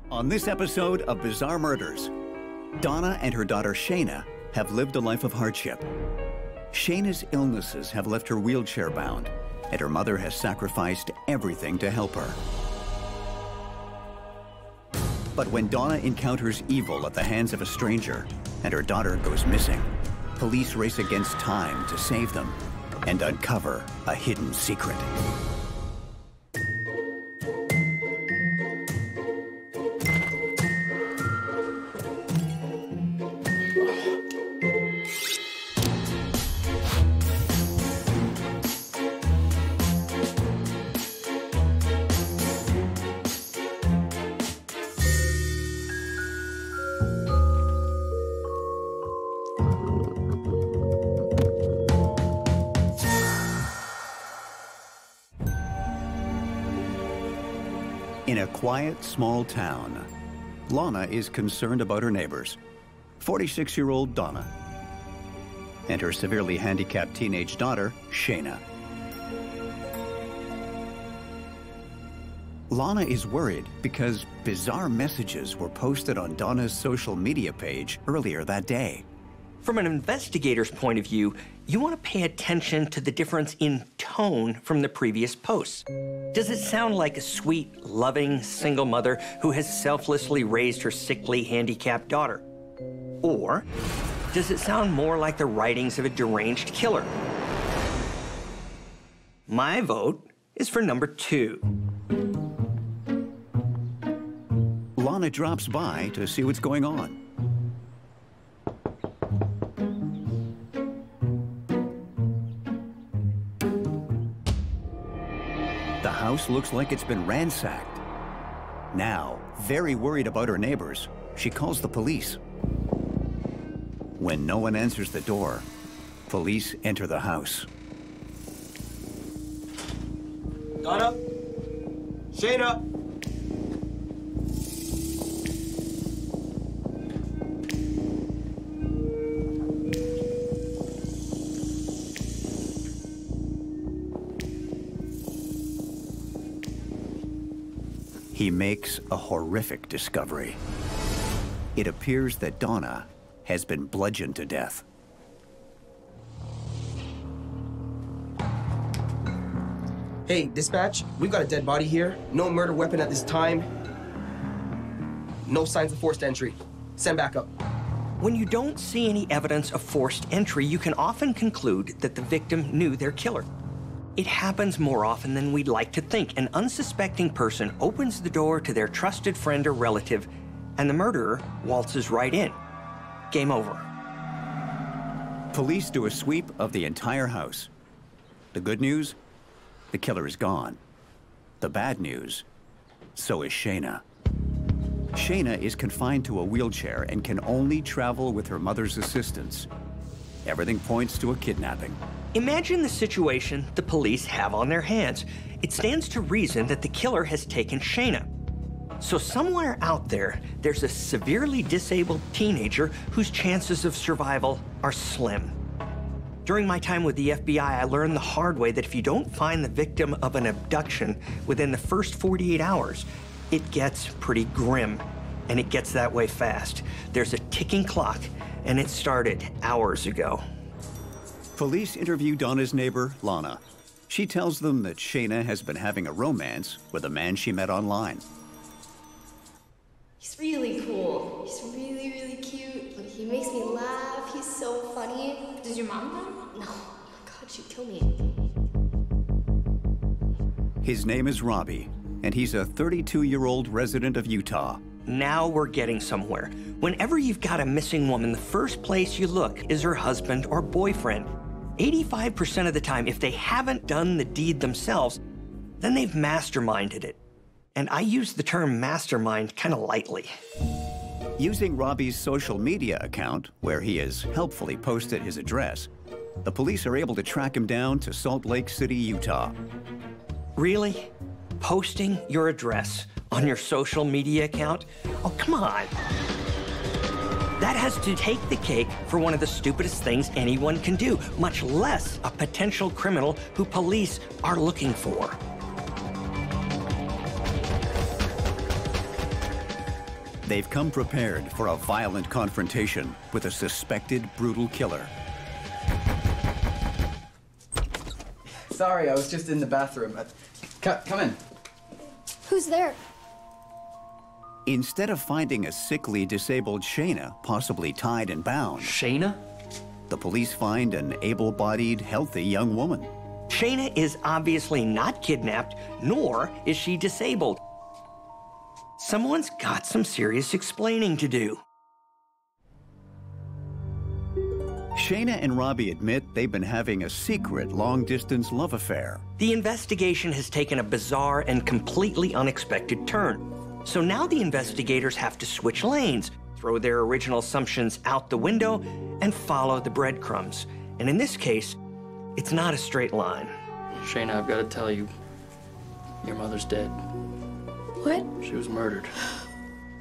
On this episode of Bizarre Murders, Donna and her daughter Shayna have lived a life of hardship. Shayna's illnesses have left her wheelchair-bound, and her mother has sacrificed everything to help her. But when Donna encounters evil at the hands of a stranger and her daughter goes missing, police race against time to save them and uncover a hidden secret. In a quiet, small town, Lana is concerned about her neighbors, 46-year-old Donna, and her severely handicapped teenage daughter, Shayna. Lana is worried because bizarre messages were posted on Donna's social media page earlier that day. From an investigator's point of view, you want to pay attention to the difference in tone from the previous posts. Does it sound like a sweet, loving, single mother who has selflessly raised her sickly, handicapped daughter? Or does it sound more like the writings of a deranged killer? My vote is for number 2. Lana drops by to see what's going on. The house looks like it's been ransacked. Now, very worried about her neighbors, she calls the police. When no one answers the door, police enter the house. Donna? Shayna? He makes a horrific discovery. It appears that Donna has been bludgeoned to death. Hey, dispatch, we've got a dead body here. No murder weapon at this time. No signs of forced entry. Send backup. When you don't see any evidence of forced entry, you can often conclude that the victim knew their killer. It happens more often than we'd like to think. An unsuspecting person opens the door to their trusted friend or relative, and the murderer waltzes right in. Game over. Police do a sweep of the entire house. The good news? The killer is gone. The bad news? So is Shayna. Shayna is confined to a wheelchair and can only travel with her mother's assistance. Everything points to a kidnapping. Imagine the situation the police have on their hands. It stands to reason that the killer has taken Shayna. So somewhere out there, there's a severely disabled teenager whose chances of survival are slim. During my time with the FBI, I learned the hard way that if you don't find the victim of an abduction within the first 48 hours, it gets pretty grim, and it gets that way fast. There's a ticking clock, and it started hours ago. Police interview Donna's neighbor, Lana. She tells them that Shayna has been having a romance with a man she met online. He's really cool. He's really, really cute. Like, he makes me laugh. He's so funny. Does your mom know? No. Oh my God, she'd kill me. His name is Robbie, and he's a 32-year-old resident of Utah. Now we're getting somewhere. Whenever you've got a missing woman, the first place you look is her husband or boyfriend. 85% of the time, if they haven't done the deed themselves, then they've masterminded it. And I use the term mastermind kind of lightly. Using Robbie's social media account, where he has helpfully posted his address, the police are able to track him down to Salt Lake City, Utah. Really? Posting your address on your social media account? Oh, come on. That has to take the cake for one of the stupidest things anyone can do, much less a potential criminal who police are looking for. They've come prepared for a violent confrontation with a suspected brutal killer. Sorry, I was just in the bathroom. Come in. Who's there? Instead of finding a sickly, disabled Shayna, possibly tied and bound, Shayna? the police find an able-bodied, healthy young woman. Shayna is obviously not kidnapped, nor is she disabled. Someone's got some serious explaining to do. Shayna and Robbie admit they've been having a secret, long-distance love affair. The investigation has taken a bizarre and completely unexpected turn. So now the investigators have to switch lanes, throw their original assumptions out the window, and follow the breadcrumbs. And in this case, it's not a straight line. Shayna, I've got to tell you, your mother's dead. What? She was murdered.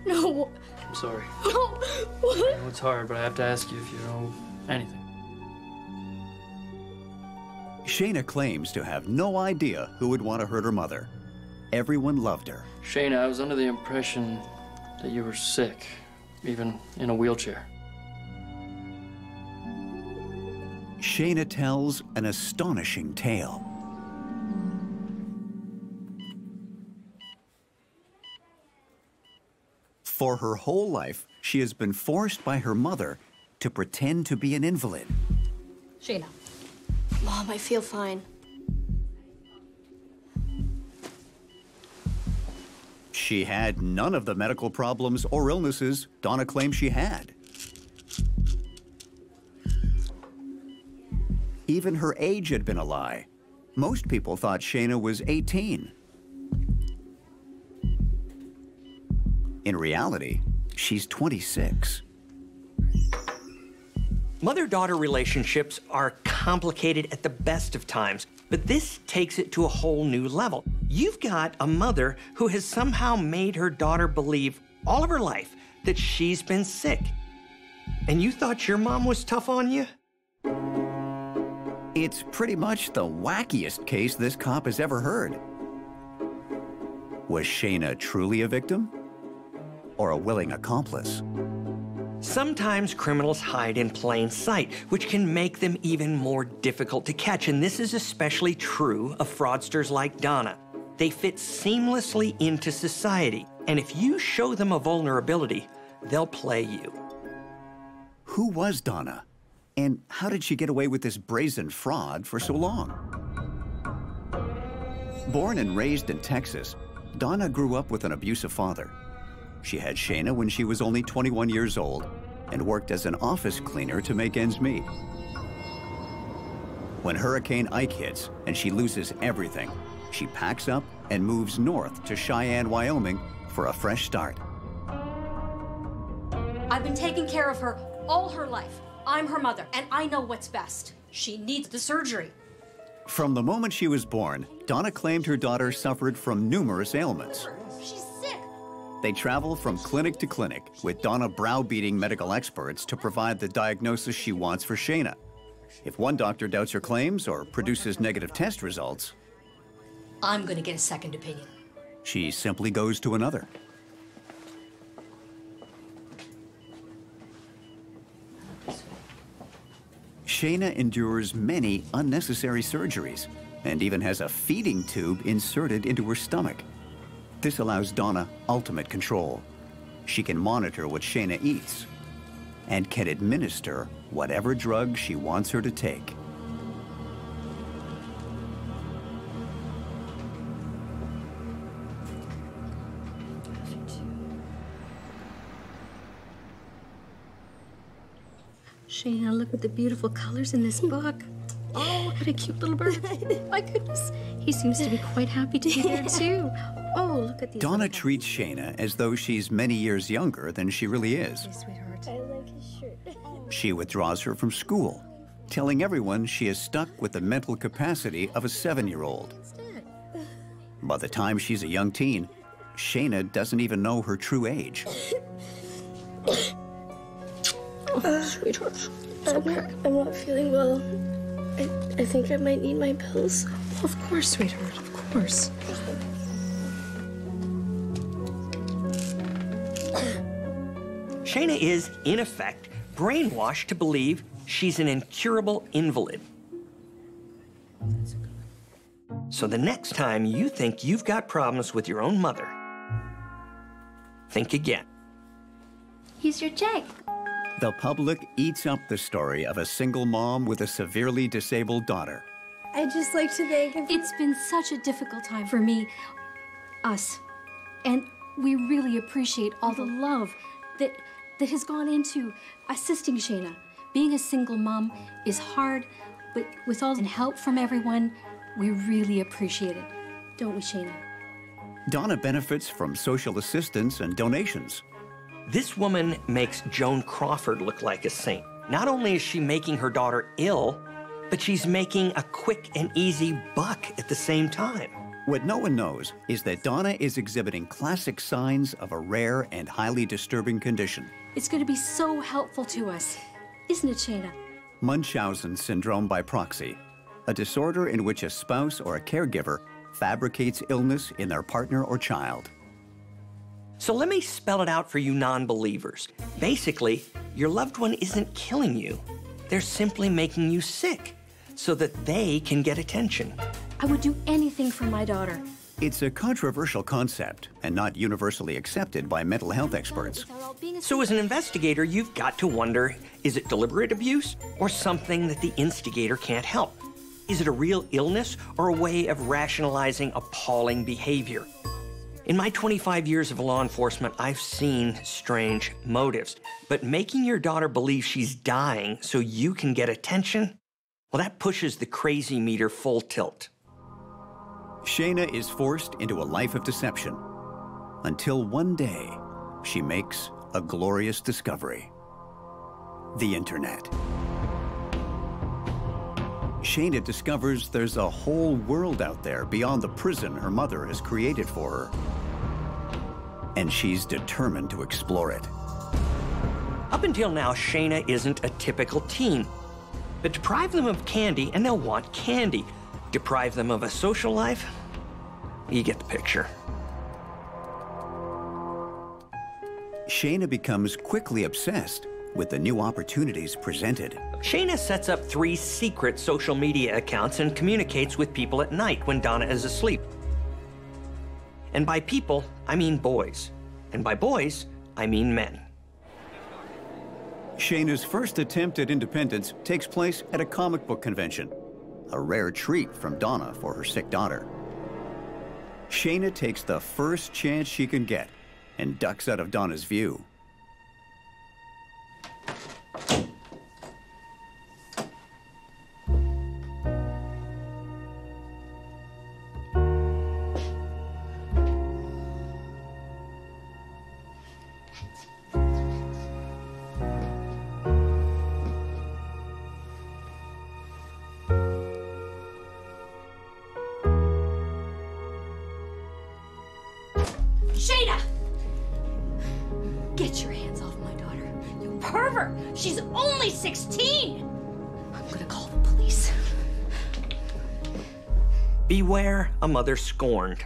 No. I'm sorry. No. What? I know it's hard, but I have to ask you if you know anything. Shayna claims to have no idea who would want to hurt her mother. Everyone loved her. Shayna, I was under the impression that you were sick, even in a wheelchair. Shayna tells an astonishing tale. For her whole life, she has been forced by her mother to pretend to be an invalid. Shayna. Mom, I feel fine. She had none of the medical problems or illnesses Donna claims she had. Even her age had been a lie. Most people thought Shayna was 18. In reality, she's 26. Mother-daughter relationships are complicated at the best of times, but this takes it to a whole new level. You've got a mother who has somehow made her daughter believe all of her life that she's been sick. And you thought your mom was tough on you? It's pretty much the wackiest case this cop has ever heard. Was Shayna truly a victim? Or a willing accomplice? Sometimes criminals hide in plain sight, which can make them even more difficult to catch, and this is especially true of fraudsters like Donna. They fit seamlessly into society, and if you show them a vulnerability, they'll play you. Who was Donna? And how did she get away with this brazen fraud for so long? Born and raised in Texas, Donna grew up with an abusive father. She had Shayna when she was only 21 years old and worked as an office cleaner to make ends meet. When Hurricane Ike hits and she loses everything, she packs up and moves north to Cheyenne, Wyoming for a fresh start. I've been taking care of her all her life. I'm her mother, and I know what's best. She needs the surgery. From the moment she was born, Donna claimed her daughter suffered from numerous ailments. She's sick. They travel from clinic to clinic, with Donna browbeating medical experts to provide the diagnosis she wants for Shayna. If one doctor doubts her claims or produces negative test results, I'm gonna get a second opinion. she simply goes to another. Shayna endures many unnecessary surgeries and even has a feeding tube inserted into her stomach. This allows Donna ultimate control. She can monitor what Shayna eats and can administer whatever drug she wants her to take. Shayna, look at the beautiful colors in this book. Oh, what a cute little bird. My goodness. He seems to be quite happy to be there, too. Oh, look at these. Donna treats Shayna as though she's many years younger than she really is. Sweetheart. I like his shirt. She withdraws her from school, telling everyone she is stuck with the mental capacity of a 7-year-old. By the time she's a young teen, Shayna doesn't even know her true age. Sweetheart. I'm not feeling well. I think I might need my pills. Of course, sweetheart, of course. Shayna is, in effect, brainwashed to believe she's an incurable invalid. So the next time you think you've got problems with your own mother, think again. Here's your check. The public eats up the story of a single mom with a severely disabled daughter. I'd just like to thank him. It's been such a difficult time for me, us, and we really appreciate all the love that has gone into assisting Shayna. Being a single mom is hard, but with all the help from everyone, we really appreciate it. Don't we, Shayna? Donna benefits from social assistance and donations. This woman makes Joan Crawford look like a saint. Not only is she making her daughter ill, but she's making a quick and easy buck at the same time. What no one knows is that Donna is exhibiting classic signs of a rare and highly disturbing condition. It's going to be so helpful to us, isn't it, Shayna? Munchausen syndrome by proxy, a disorder in which a spouse or a caregiver fabricates illness in their partner or child. So let me spell it out for you non-believers. Basically, your loved one isn't killing you. They're simply making you sick so that they can get attention. I would do anything for my daughter. It's a controversial concept and not universally accepted by mental health experts. So as an investigator, you've got to wonder, is it deliberate abuse or something that the instigator can't help? Is it a real illness or a way of rationalizing appalling behavior? In my 25 years of law enforcement, I've seen strange motives, but making your daughter believe she's dying so you can get attention, well, that pushes the crazy meter full tilt. Shayna is forced into a life of deception until one day she makes a glorious discovery: the internet. Shayna discovers there's a whole world out there beyond the prison her mother has created for her. And she's determined to explore it. Up until now, Shayna isn't a typical teen. But deprive them of candy and they'll want candy. Deprive them of a social life, you get the picture. Shayna becomes quickly obsessed with the new opportunities presented. Shayna sets up 3 secret social media accounts and communicates with people at night when Donna is asleep. And by people, I mean boys. And by boys, I mean men. Shayna's first attempt at independence takes place at a comic book convention, a rare treat from Donna for her sick daughter. Shayna takes the first chance she can get and ducks out of Donna's view. Shayna! Get your hands off my daughter, you pervert! She's only 16! I'm gonna call the police. Beware a mother scorned,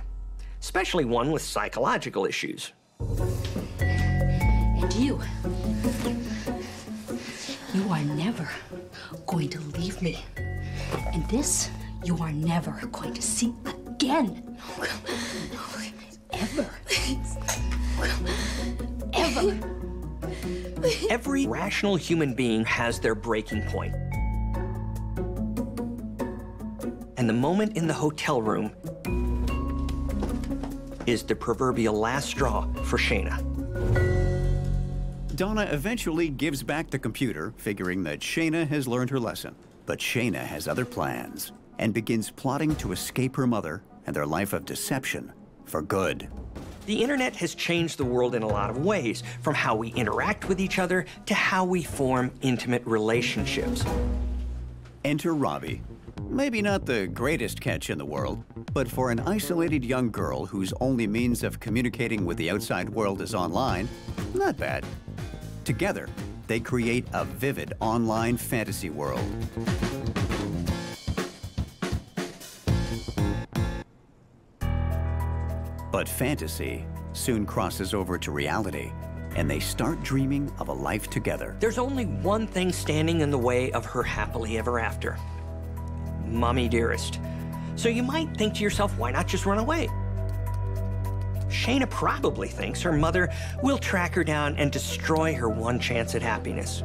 especially one with psychological issues. And you are never going to leave me. And this, you are never going to see again. Ever. Ever. Every rational human being has their breaking point. And the moment in the hotel room is the proverbial last straw for Shayna. Donna eventually gives back the computer, figuring that Shayna has learned her lesson. But Shayna has other plans and begins plotting to escape her mother and their life of deception for good. The internet has changed the world in a lot of ways, from how we interact with each other to how we form intimate relationships. Enter Robbie. Maybe not the greatest catch in the world, but for an isolated young girl whose only means of communicating with the outside world is online, not bad. Together, they create a vivid online fantasy world. But fantasy soon crosses over to reality and they start dreaming of a life together. There's only one thing standing in the way of her happily ever after. Mommie Dearest. So you might think to yourself, why not just run away? Shayna probably thinks her mother will track her down and destroy her one chance at happiness.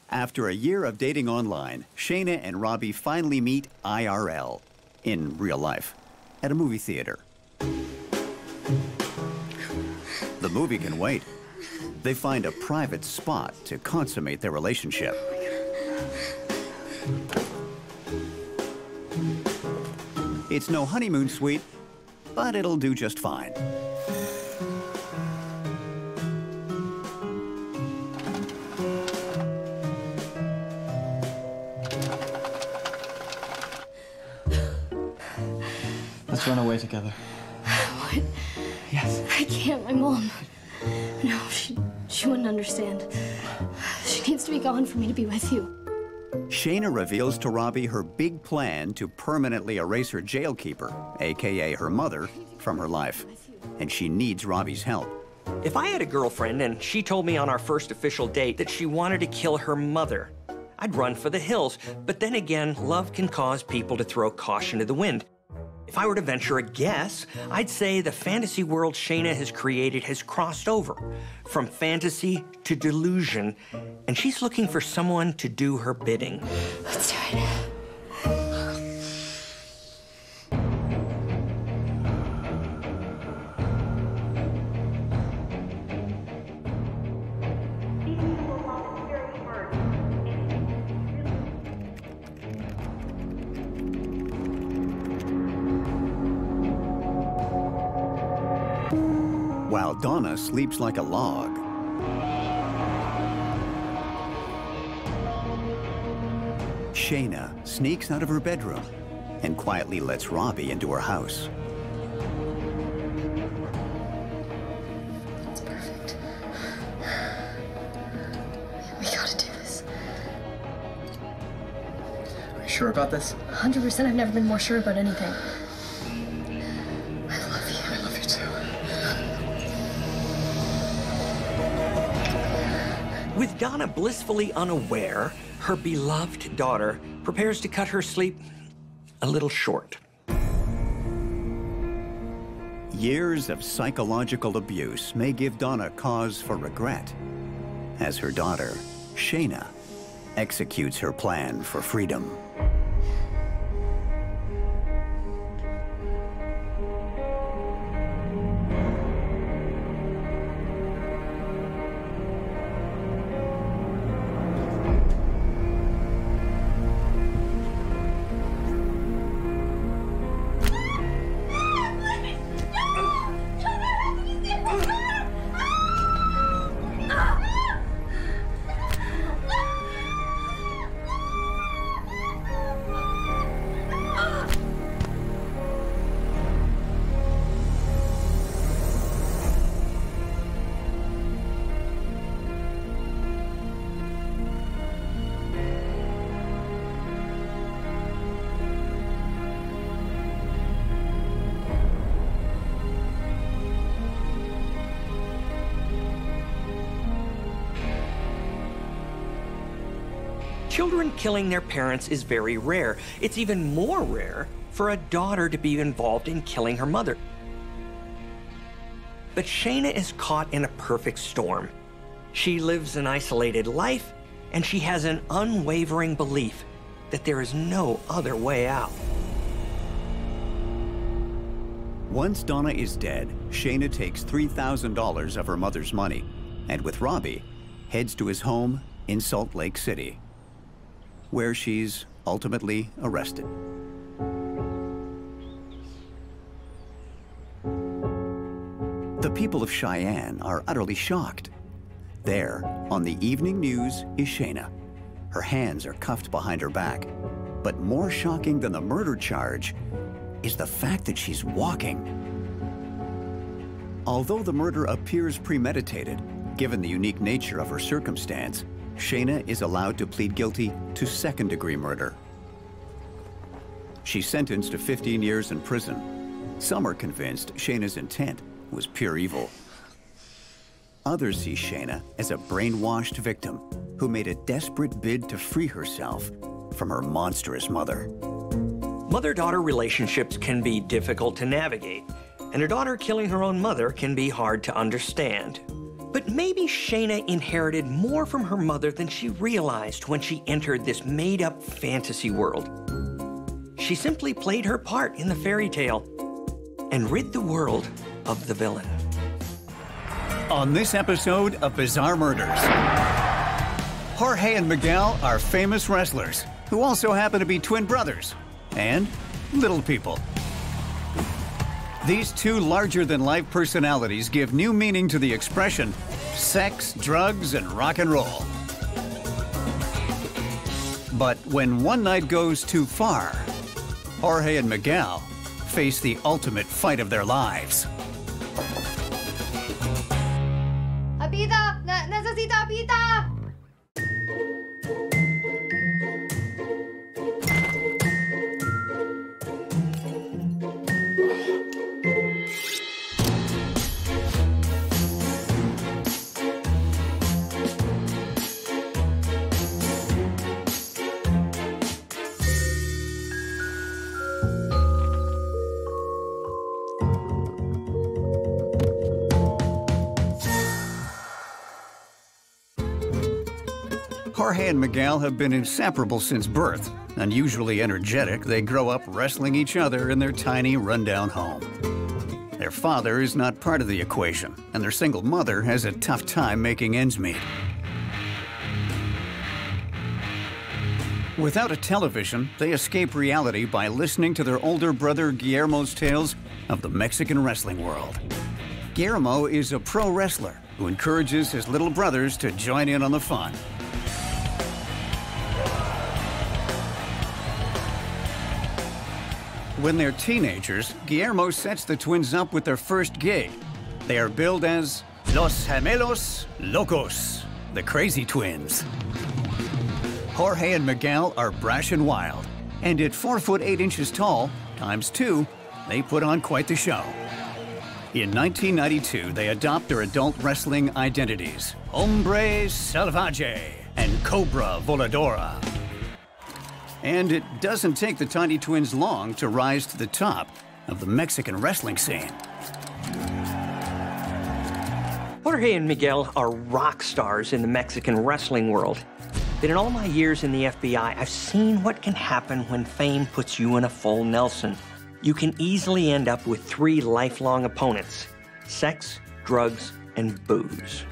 After a year of dating online, Shayna and Robbie finally meet IRL, in real life, at a movie theater. The movie can wait. They find a private spot to consummate their relationship. It's no honeymoon suite, but it'll do just fine. Let's run away together. What? Yes. I can't. My mom. No, she wouldn't understand. She needs to be gone for me to be with you. Shayna reveals to Robbie her big plan to permanently erase her jailkeeper, AKA her mother, from her life. And she needs Robbie's help. If I had a girlfriend and she told me on our first official date that she wanted to kill her mother, I'd run for the hills. But then again, love can cause people to throw caution to the wind. If I were to venture a guess, I'd say the fantasy world Shayna has created has crossed over from fantasy to delusion, and she's looking for someone to do her bidding. Let's do it. While Donna sleeps like a log, Shayna sneaks out of her bedroom and quietly lets Robbie into her house. That's perfect. We gotta do this. Are you sure about this? 100%. I've never been more sure about anything. I love you too. With Donna blissfully unaware, her beloved daughter prepares to cut her sleep a little short. Years of psychological abuse may give Donna cause for regret, as her daughter, Shayna, executes her plan for freedom. Children killing their parents is very rare. It's even more rare for a daughter to be involved in killing her mother. But Shayna is caught in a perfect storm. She lives an isolated life, and she has an unwavering belief that there is no other way out. Once Donna is dead, Shayna takes $3,000 of her mother's money, and with Robbie, heads to his home in Salt Lake City, where she's ultimately arrested. The people of Cheyenne are utterly shocked. There, on the evening news, is Shayna. Her hands are cuffed behind her back. But more shocking than the murder charge is the fact that she's walking. Although the murder appears premeditated, given the unique nature of her circumstance, Shayna is allowed to plead guilty to second-degree murder. She's sentenced to 15 years in prison, Some are convinced Shayna's intent was pure evil. Others see Shayna as a brainwashed victim who made a desperate bid to free herself from her monstrous mother. Mother-daughter relationships can be difficult to navigate, and a daughter killing her own mother can be hard to understand. But maybe Shayna inherited more from her mother than she realized when she entered this made-up fantasy world. She simply played her part in the fairy tale and rid the world of the villain. On this episode of Bizarre Murders, Jorge and Miguel are famous wrestlers who also happen to be twin brothers and little people. These two larger-than-life personalities give new meaning to the expression sex, drugs, and rock and roll. But when one night goes too far, Jorge and Miguel face the ultimate fight of their lives. Abita! Necesito Abita! Jorge and Miguel have been inseparable since birth. Unusually energetic, they grow up wrestling each other in their tiny, rundown home. Their father is not part of the equation, and their single mother has a tough time making ends meet. Without a television, they escape reality by listening to their older brother Guillermo's tales of the Mexican wrestling world. Guillermo is a pro wrestler who encourages his little brothers to join in on the fun. When they're teenagers, Guillermo sets the twins up with their first gig. They are billed as Los Gemelos Locos, the Crazy Twins. Jorge and Miguel are brash and wild, and at 4 foot 8 inches tall, ×2, they put on quite the show. In 1992, they adopt their adult wrestling identities, Hombre Salvaje and Cobra Voladora. And it doesn't take the tiny twins long to rise to the top of the Mexican wrestling scene. Jorge and Miguel are rock stars in the Mexican wrestling world. But in all my years in the FBI, I've seen what can happen when fame puts you in a full Nelson. You can easily end up with 3 lifelong opponents: sex, drugs, and booze.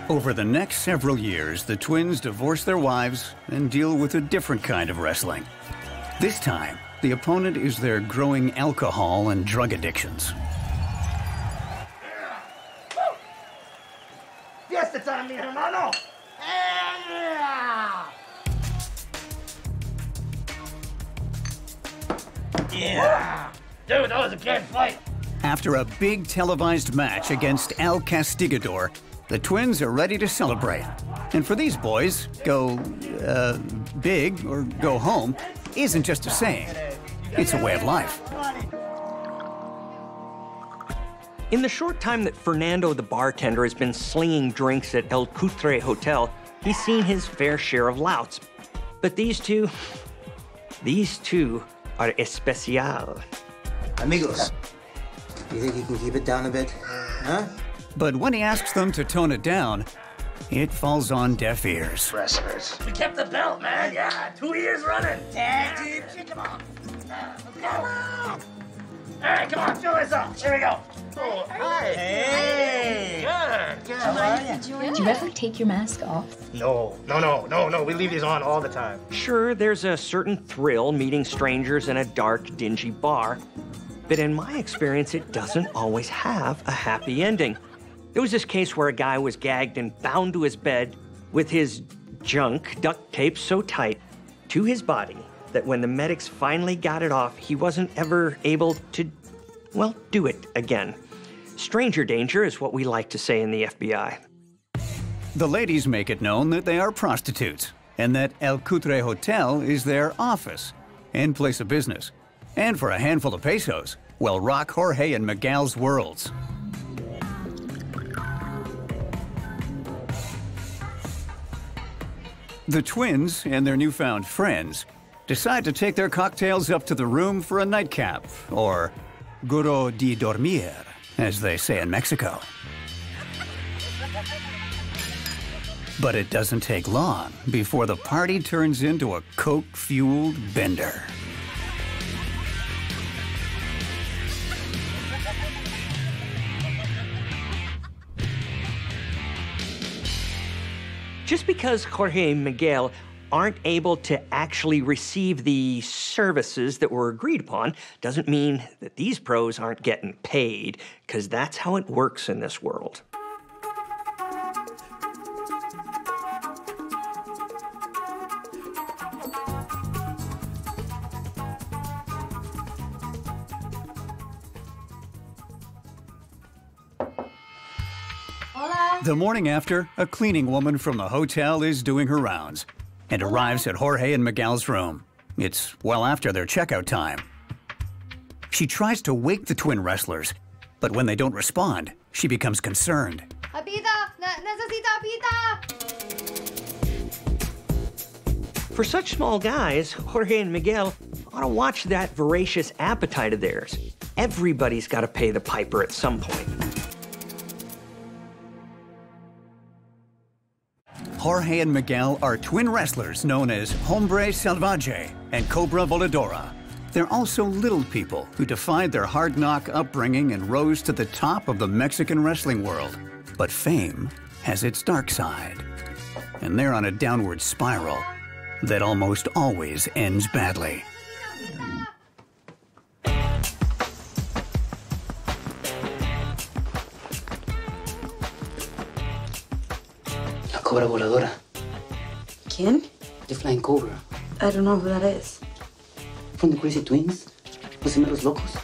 Over the next several years, the twins divorce their wives and deal with a different kind of wrestling. This time, the opponent is their growing alcohol and drug addictions. Fiesta time, mi hermano! Yeah! Dude, that was a good fight! After a big televised match against El Castigador, the twins are ready to celebrate. And for these boys, go big or go home isn't just a saying. It's a way of life. In the short time that Fernando the bartender has been slinging drinks at El Cutre Hotel, he's seen his fair share of louts. But these two are especial. Amigos, you think you can keep it down a bit? Huh? But when he asks them to tone it down, it falls on deaf ears. Wrestlers. We kept the belt, man. Yeah, 2 years running. Tag team, come on. Come on. All right, come on, fill this up. Here we go. Oh, hi. Hey. Good. How are you? Do you ever take your mask off? No. We leave these on all the time. Sure, there's a certain thrill meeting strangers in a dark, dingy bar. But in my experience, it doesn't always have a happy ending. There was this case where a guy was gagged and bound to his bed with his junk duct taped so tight to his body that when the medics finally got it off, he wasn't ever able to, well, do it again. Stranger danger is what we like to say in the FBI. The ladies make it known that they are prostitutes and that El Cutre Hotel is their office and place of business. And for a handful of pesos, will rock Jorge and Miguel's worlds. The twins and their newfound friends decide to take their cocktails up to the room for a nightcap, or guro de dormir, as they say in Mexico. But it doesn't take long before the party turns into a coke-fueled bender. Just because Jorge and Miguel aren't able to actually receive the services that were agreed upon doesn't mean that these pros aren't getting paid, because that's how it works in this world. The morning after, a cleaning woman from the hotel is doing her rounds and arrives at Jorge and Miguel's room. It's well after their checkout time. She tries to wake the twin wrestlers, but when they don't respond, she becomes concerned. Apita! Necesita apita! For such small guys, Jorge and Miguel ought to watch that voracious appetite of theirs. Everybody's got to pay the piper at some point. Jorge and Miguel are twin wrestlers known as Hombre Salvaje and Cobra Voladora. They're also little people who defied their hard-knock upbringing and rose to the top of the Mexican wrestling world. But fame has its dark side, and they're on a downward spiral that almost always ends badly. Cobra Voladora. ¿Quién? The Flying Cobra. I don't know who that is. From the Crazy Twins. Los Gemelos Locos.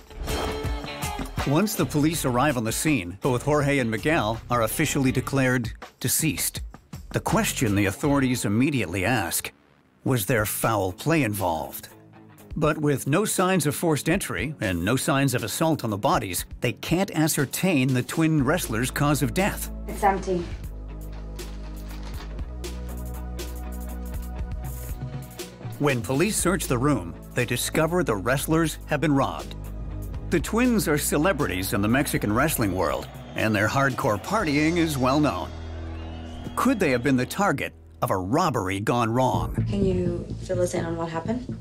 Once the police arrive on the scene, both Jorge and Miguel are officially declared deceased. The question the authorities immediately ask, was there foul play involved? But with no signs of forced entry and no signs of assault on the bodies, they can't ascertain the twin wrestlers' cause of death. It's empty. When police search the room, they discover the wrestlers have been robbed. The twins are celebrities in the Mexican wrestling world, and their hardcore partying is well known. Could they have been the target of a robbery gone wrong? Can you fill us in on what happened?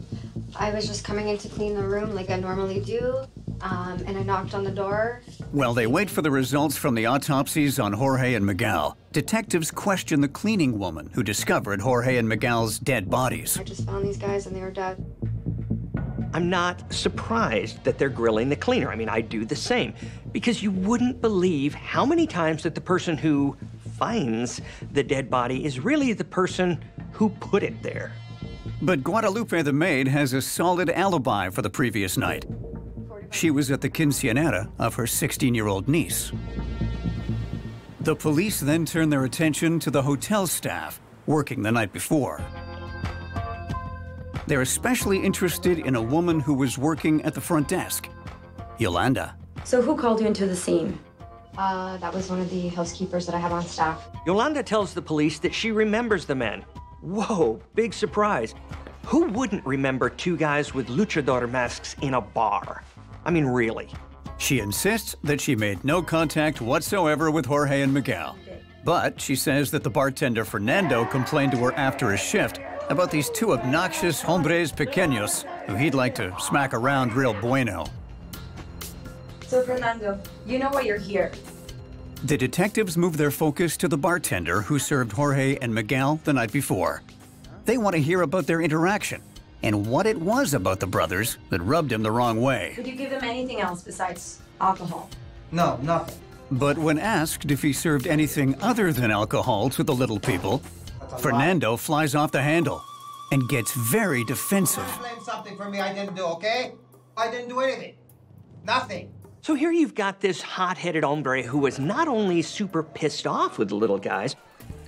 I was just coming in to clean the room like I normally do, and I knocked on the door. While they wait for the results from the autopsies on Jorge and Miguel, detectives question the cleaning woman who discovered Jorge and Miguel's dead bodies. I just found these guys and they were dead. I'm not surprised that they're grilling the cleaner. I mean, I do the same, because you wouldn't believe how many times that the person who finds the dead body is really the person who put it there. But Guadalupe the maid has a solid alibi for the previous night. She was at the quinceañera of her 16-year-old niece. The police then turn their attention to the hotel staff working the night before. They're especially interested in a woman who was working at the front desk, Yolanda. So who called you into the scene? That was one of the housekeepers that I have on staff. Yolanda tells the police that she remembers the men. Whoa, big surprise. Who wouldn't remember two guys with luchador masks in a bar? I mean, really. She insists that she made no contact whatsoever with Jorge and Miguel. But she says that the bartender Fernando complained to her after his shift about these two obnoxious hombres pequeños who he'd like to smack around real bueno. So, Fernando, you know why you're here. The detectives move their focus to the bartender who served Jorge and Miguel the night before. They want to hear about their interaction and what it was about the brothers that rubbed him the wrong way. Did you give them anything else besides alcohol? No, nothing. But when asked if he served anything other than alcohol to the little people, Fernando flies off the handle and gets very defensive. Blame something for me I didn't do, okay? I didn't do anything. Nothing. So here you've got this hot-headed hombre who was not only super pissed off with the little guys,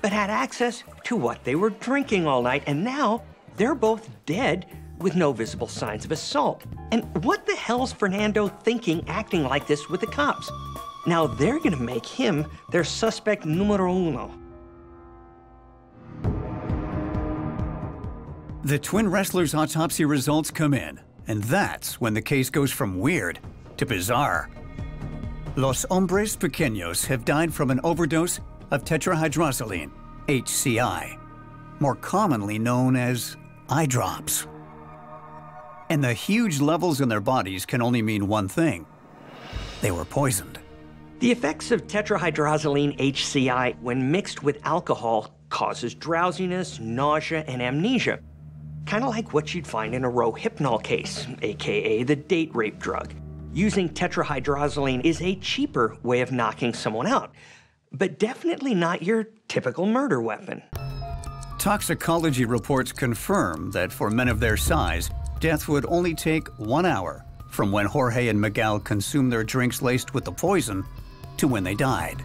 but had access to what they were drinking all night, and now they're both dead with no visible signs of assault. And what the hell's Fernando thinking acting like this with the cops? Now they're gonna make him their suspect numero uno. The twin wrestlers' autopsy results come in, and that's when the case goes from weird to bizarre. Los hombres pequeños have died from an overdose of tetrahydrozoline, HCI, more commonly known as eye drops. And the huge levels in their bodies can only mean one thing: they were poisoned. The effects of tetrahydrozoline HCI when mixed with alcohol causes drowsiness, nausea, and amnesia. Kind of like what you'd find in a Rohypnol case, aka the date rape drug. Using tetrahydrozoline is a cheaper way of knocking someone out, but definitely not your typical murder weapon. Toxicology reports confirm that for men of their size, death would only take 1 hour from when Jorge and Miguel consumed their drinks laced with the poison to when they died.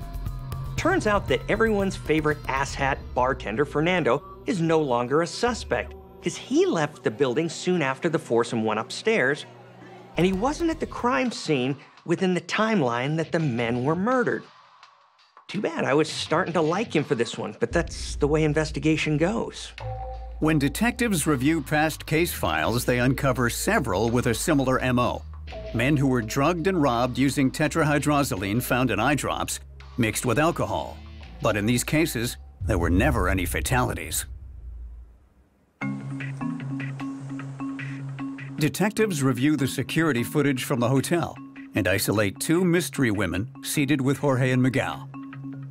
Turns out that everyone's favorite asshat bartender, Fernando, is no longer a suspect, because he left the building soon after the foursome went upstairs, and he wasn't at the crime scene within the timeline that the men were murdered. Too bad. I was starting to like him for this one, but that's the way investigation goes. When detectives review past case files, they uncover several with a similar MO. Men who were drugged and robbed using tetrahydrozoline found in eye drops mixed with alcohol. But in these cases, there were never any fatalities. Detectives review the security footage from the hotel and isolate 2 mystery women seated with Jorge and Miguel.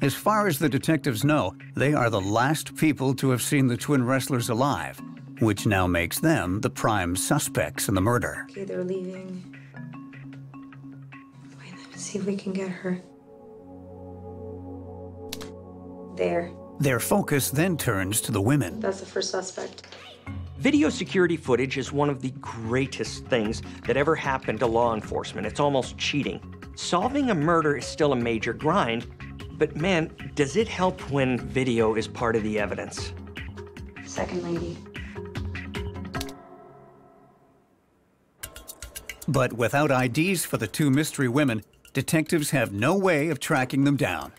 As far as the detectives know, they are the last people to have seen the twin wrestlers alive, which now makes them the prime suspects in the murder. Okay, they're leaving. Wait, let's see if we can get her. There. Their focus then turns to the women. That's the first suspect. Video security footage is one of the greatest things that ever happened to law enforcement. It's almost cheating. Solving a murder is still a major grind, but man, does it help when video is part of the evidence. Second lady. But without IDs for the 2 mystery women, detectives have no way of tracking them down.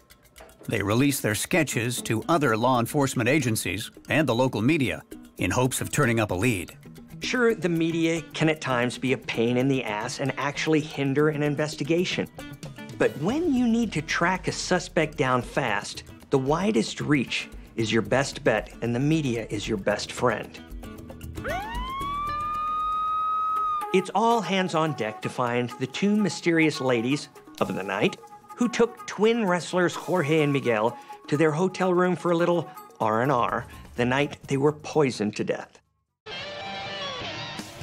They release their sketches to other law enforcement agencies and the local media in hopes of turning up a lead. Sure, the media can at times be a pain in the ass and actually hinder an investigation. But when you need to track a suspect down fast, the widest reach is your best bet, and the media is your best friend. It's all hands on deck to find the 2 mysterious ladies of the night who took twin wrestlers Jorge and Miguel to their hotel room for a little R&R the night they were poisoned to death.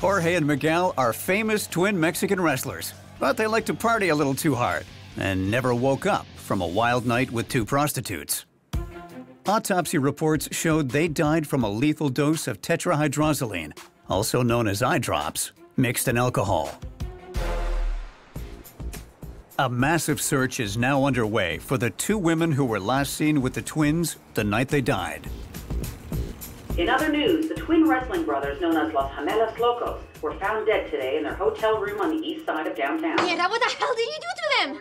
Jorge and Miguel are famous twin Mexican wrestlers, but they like to party a little too hard and never woke up from a wild night with 2 prostitutes. Autopsy reports showed they died from a lethal dose of tetrahydrozoline, also known as eye drops, mixed in alcohol. A massive search is now underway for the 2 women who were last seen with the twins the night they died. In other news, the twin wrestling brothers known as Los Gemelos Locos were found dead today in their hotel room on the east side of downtown. Mierda, what the hell did you do to them?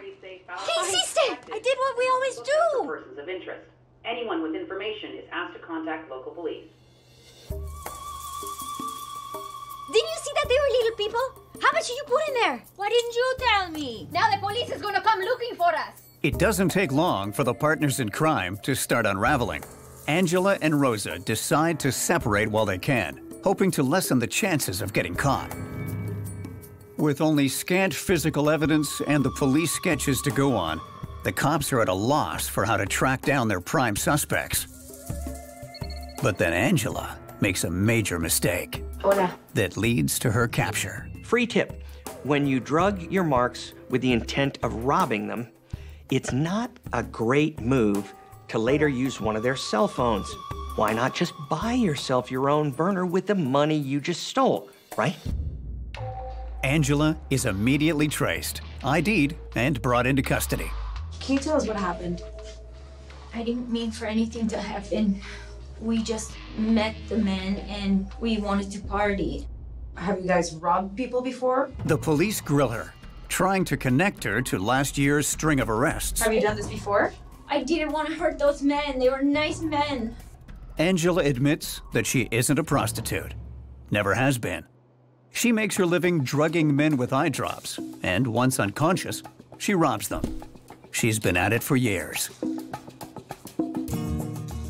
¿Qué hiciste? I did what we always do. Persons of interest. Anyone with information is asked to contact local police. Didn't you see that they were little people? How much did you put in there? Why didn't you tell me? Now the police is gonna come looking for us. It doesn't take long for the partners in crime to start unraveling. Angela and Rosa decide to separate while they can, hoping to lessen the chances of getting caught. With only scant physical evidence and the police sketches to go on, the cops are at a loss for how to track down their prime suspects. But then Angela makes a major mistake that leads to her capture. Free tip: when you drug your marks with the intent of robbing them, it's not a great move to later use one of their cell phones. Why not just buy yourself your own burner with the money you just stole, right? Angela is immediately traced, ID'd, and brought into custody. Can you tell us what happened? I didn't mean for anything to happen. We just met the men and we wanted to party. Have you guys robbed people before? The police grill her, trying to connect her to last year's string of arrests. Have you done this before? I didn't want to hurt those men. They were nice men. Angela admits that she isn't a prostitute. Never has been. She makes her living drugging men with eye drops, and once unconscious, she robs them. She's been at it for years.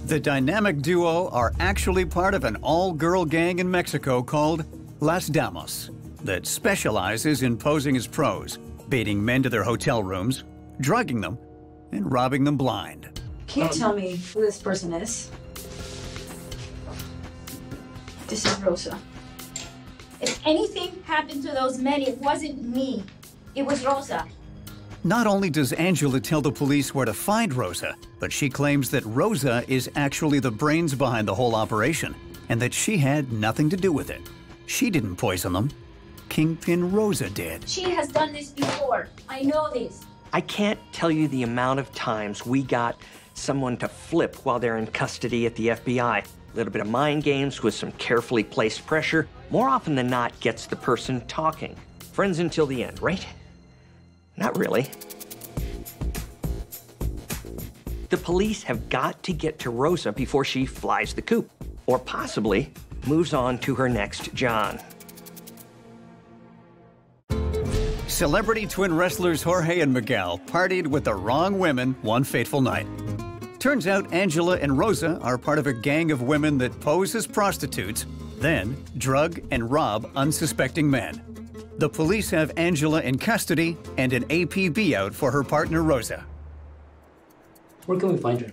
The dynamic duo are actually part of an all-girl gang in Mexico called Las Damas that specializes in posing as pros, baiting men to their hotel rooms, drugging them, and robbing them blind. Can you tell me who this person is? This is Rosa. If anything happened to those men, it wasn't me. It was Rosa. Not only does Angela tell the police where to find Rosa, but she claims that Rosa is actually the brains behind the whole operation, and that she had nothing to do with it. She didn't poison them. Kingpin Rosa did. She has done this before. I know this. I can't tell you the amount of times we got someone to flip while they're in custody at the FBI. A little bit of mind games with some carefully placed pressure, more often than not gets the person talking. Friends until the end, right? Not really. The police have got to get to Rosa before she flies the coop, or possibly moves on to her next John. Celebrity twin wrestlers Jorge and Miguel partied with the wrong women one fateful night. Turns out Angela and Rosa are part of a gang of women that pose as prostitutes, then drug and rob unsuspecting men. The police have Angela in custody and an APB out for her partner Rosa. Where can we find her?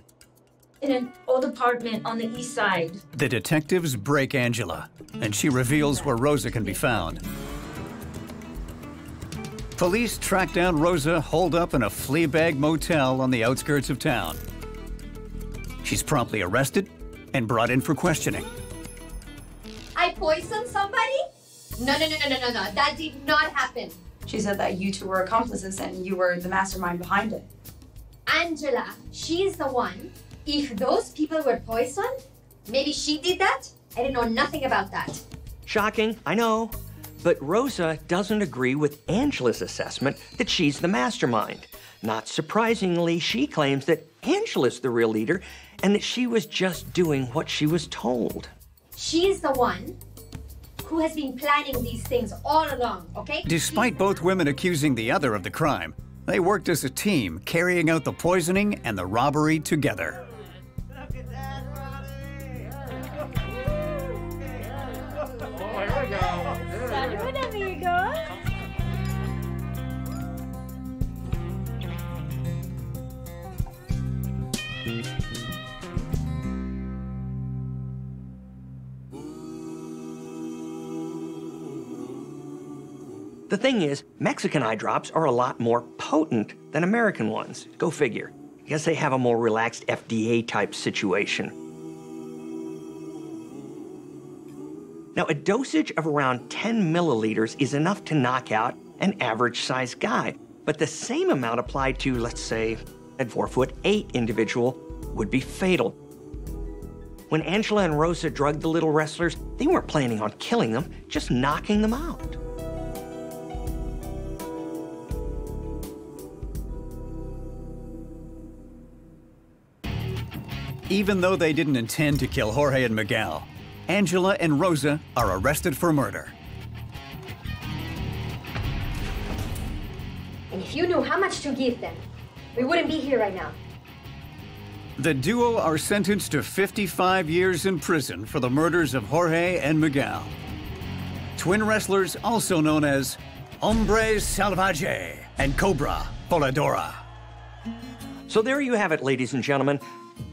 In an old apartment on the east side. The detectives break Angela, and she reveals where Rosa can be found. Police track down Rosa holed up in a flea-bag motel on the outskirts of town. She's promptly arrested and brought in for questioning. I poisoned somebody? No. That did not happen. She said that you two were accomplices and you were the mastermind behind it. Angela, she's the one. If those people were poisoned, maybe she did that? I didn't know nothing about that. Shocking, I know. But Rosa doesn't agree with Angela's assessment that she's the mastermind. Not surprisingly, she claims that Angela's the real leader and that she was just doing what she was told. She's the one who has been planning these things all along, okay? Despite both women accusing the other of the crime, they worked as a team, carrying out the poisoning and the robbery together. The thing is, Mexican eye drops are a lot more potent than American ones. Go figure. I guess they have a more relaxed FDA-type situation. Now, a dosage of around 10 milliliters is enough to knock out an average-sized guy, but the same amount applied to, let's say, a 4'8" individual would be fatal. When Angela and Rosa drugged the little wrestlers, they weren't planning on killing them, just knocking them out. Even though they didn't intend to kill Jorge and Miguel, Angela and Rosa are arrested for murder. And if you knew how much to give them, we wouldn't be here right now. The duo are sentenced to 55 years in prison for the murders of Jorge and Miguel. Twin wrestlers also known as Hombre Salvaje and Cobra Voladora. So there you have it, ladies and gentlemen.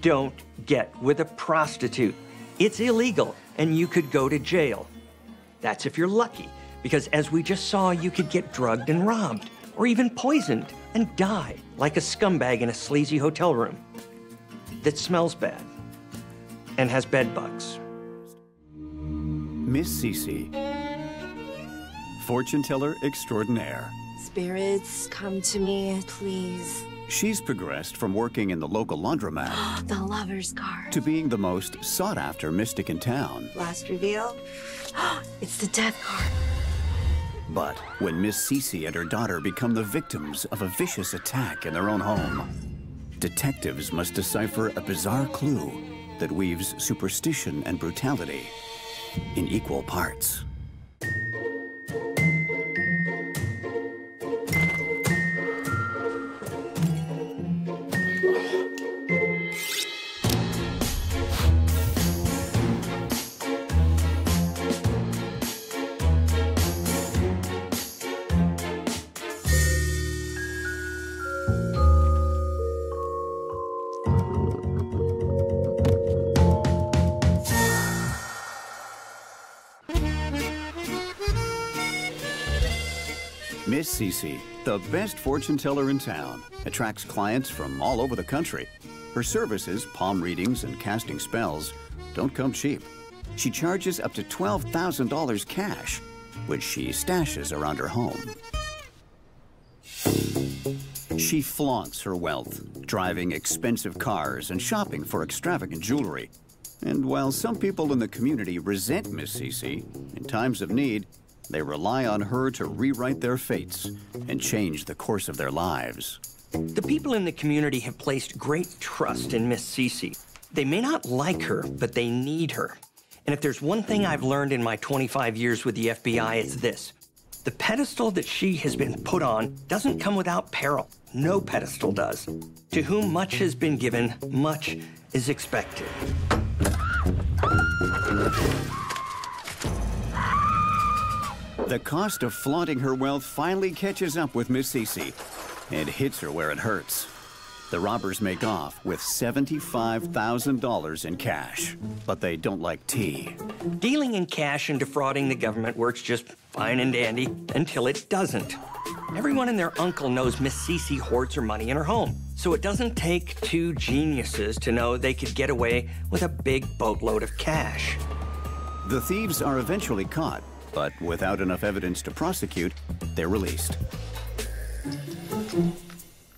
Don't get with a prostitute. It's illegal, and you could go to jail. That's if you're lucky, because as we just saw, you could get drugged and robbed, or even poisoned and die like a scumbag in a sleazy hotel room that smells bad and has bed bugs. Miss Cece, fortune teller extraordinaire. Spirits, come to me, please. She's progressed from working in the local laundromat The lover's card. to being the most sought-after mystic in town. Last reveal. It's the death card. But when Miss Cece and her daughter become the victims of a vicious attack in their own home, detectives must decipher a bizarre clue that weaves superstition and brutality in equal parts. Miss Cece, the best fortune teller in town, attracts clients from all over the country. Her services, palm readings and casting spells, don't come cheap. She charges up to $12,000 cash, which she stashes around her home. She flaunts her wealth, driving expensive cars and shopping for extravagant jewelry. And while some people in the community resent Miss Cece, in times of need, they rely on her to rewrite their fates and change the course of their lives. The people in the community have placed great trust in Miss Cece. They may not like her, but they need her. And if there's one thing I've learned in my 25 years with the FBI, it's this. The pedestal that she has been put on doesn't come without peril. No pedestal does. To whom much has been given, much is expected. The cost of flaunting her wealth finally catches up with Miss Cece and hits her where it hurts. The robbers make off with $75,000 in cash, but they don't like tea. Dealing in cash and defrauding the government works just fine and dandy until it doesn't. Everyone and their uncle knows Miss Cece hoards her money in her home, so it doesn't take two geniuses to know they could get away with a big boatload of cash. The thieves are eventually caught, but without enough evidence to prosecute, they're released.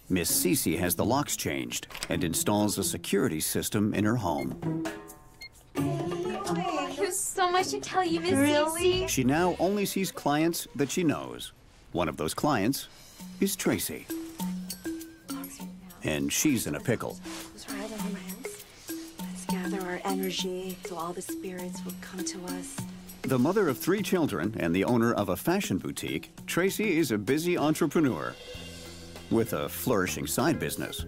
Miss Cece has the locks changed and installs a security system in her home. There's so much to tell you, Miss Cece. She now only sees clients that she knows. One of those clients is Tracy. And she's in a pickle. Right over my hands. Let's gather our energy so all the spirits will come to us. The mother of 3 children and the owner of a fashion boutique, Tracy is a busy entrepreneur with a flourishing side business.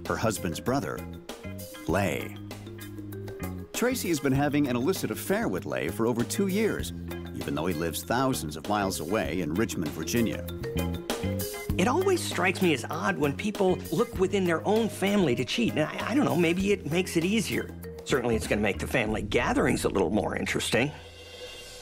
Her husband's brother, Lay. Tracy has been having an illicit affair with Lay for over 2 years, even though he lives thousands of miles away in Richmond, Virginia. It always strikes me as odd when people look within their own family to cheat. Now, I don't know, maybe it makes it easier. Certainly it's going to make the family gatherings a little more interesting.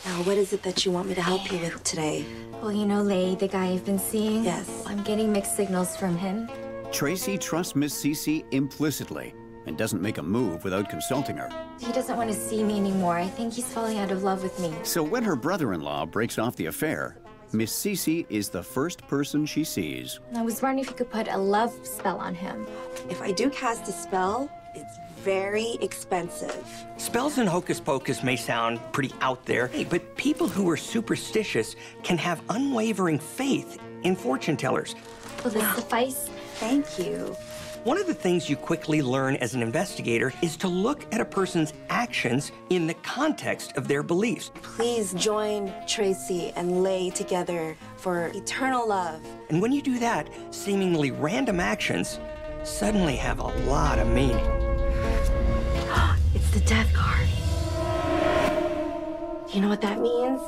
Now, what is it that you want me to help you with today? Well, you know Lay, the guy I've been seeing? Yes. I'm getting mixed signals from him. Tracy trusts Miss Cece implicitly and doesn't make a move without consulting her. He doesn't want to see me anymore. I think he's falling out of love with me. So when her brother-in-law breaks off the affair, Miss Cece is the first person she sees. I was wondering if you could put a love spell on him. If I do cast a spell, it's very expensive. Spells and hocus pocus may sound pretty out there, but people who are superstitious can have unwavering faith in fortune tellers. Will this suffice? Thank you. One of the things you quickly learn as an investigator is to look at a person's actions in the context of their beliefs. Please join Tracy and Lay together for eternal love. And when you do that, seemingly random actions suddenly have a lot of meaning. It's the death card. You know what that means?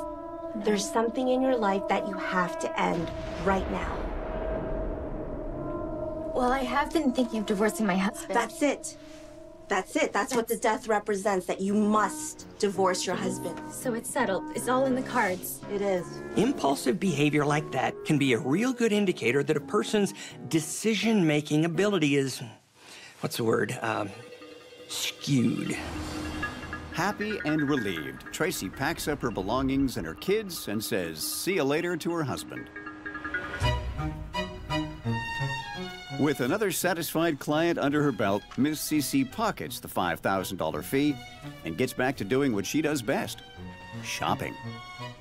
There's something in your life that you have to end right now. Well, I have been thinking of divorcing my husband. That's it. That's it. That's what the death represents, that you must divorce your husband. So it's settled. It's all in the cards. It is. Impulsive behavior like that can be a real good indicator that a person's decision-making ability is, what's the word, skewed. Happy and relieved, Tracy packs up her belongings and her kids and says, "See you later" to her husband. With another satisfied client under her belt, Miss Cece pockets the $5,000 fee and gets back to doing what she does best, shopping.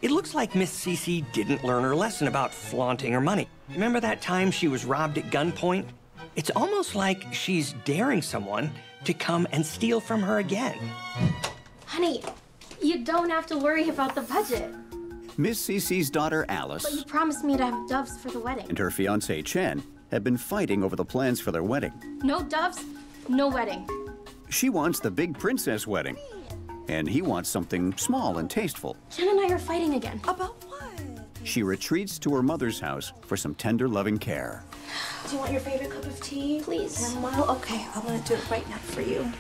It looks like Miss Cece didn't learn her lesson about flaunting her money. Remember that time she was robbed at gunpoint? It's almost like she's daring someone to come and steal from her again. Honey, you don't have to worry about the budget. Miss Cece's daughter, But Alice, you promised me to have doves for the wedding. and her fiancé, Chen, have been fighting over the plans for their wedding. No doves, no wedding. She wants the big princess wedding, and he wants something small and tasteful. Jen and I are fighting again. About what? She retreats to her mother's house for some tender, loving care. Do you want your favorite cup of tea? Please. Chamomile? Okay, I'm gonna do it right now for you.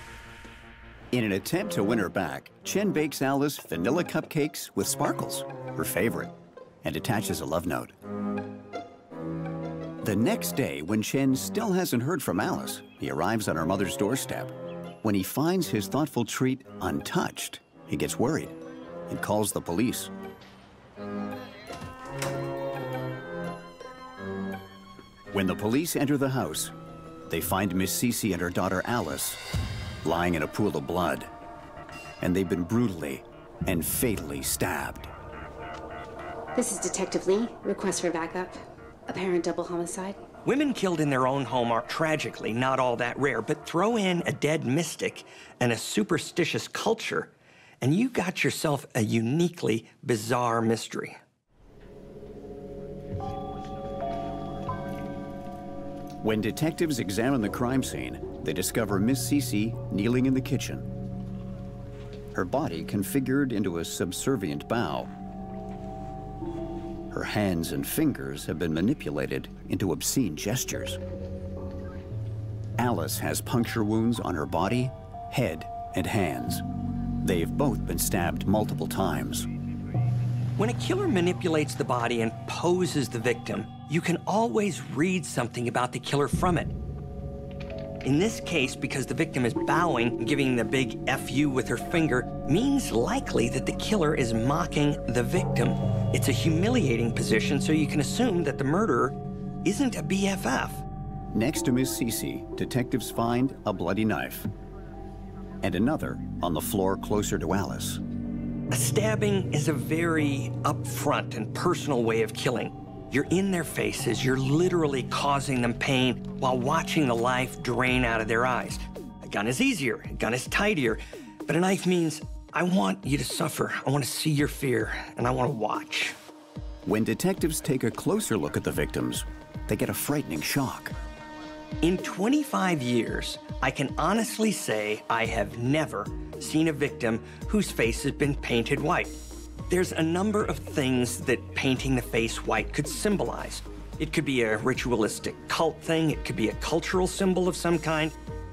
In an attempt to win her back, Chen bakes Alice vanilla cupcakes with sparkles, her favorite, and attaches a love note. The next day, when Chen still hasn't heard from Alice, he arrives on her mother's doorstep. When he finds his thoughtful treat untouched, he gets worried and calls the police. When the police enter the house, they find Miss Cece and her daughter Alice lying in a pool of blood, and they've been brutally and fatally stabbed. This is Detective Lee. Request for backup. Apparent double homicide. Women killed in their own home are tragically not all that rare, but throw in a dead mystic and a superstitious culture, and you got yourself a uniquely bizarre mystery. When detectives examine the crime scene, they discover Miss Cece kneeling in the kitchen. Her body configured into a subservient bow. Her hands and fingers have been manipulated into obscene gestures. Alice has puncture wounds on her body, head, and hands. They've both been stabbed multiple times. When a killer manipulates the body and poses the victim, you can always read something about the killer from it. In this case, because the victim is bowing and giving the big F-U with her finger, means likely that the killer is mocking the victim. It's a humiliating position, so you can assume that the murderer isn't a BFF. Next to Miss Cece, detectives find a bloody knife and another on the floor closer to Alice. A stabbing is a very upfront and personal way of killing. You're in their faces, you're literally causing them pain while watching the life drain out of their eyes. A gun is easier, a gun is tidier, but a knife means I want you to suffer, I want to see your fear, and I want to watch. When detectives take a closer look at the victims, they get a frightening shock. In 25 years, I can honestly say I have never seen a victim whose face has been painted white. There's a number of things that painting the face white could symbolize. It could be a ritualistic cult thing, it could be a cultural symbol of some kind,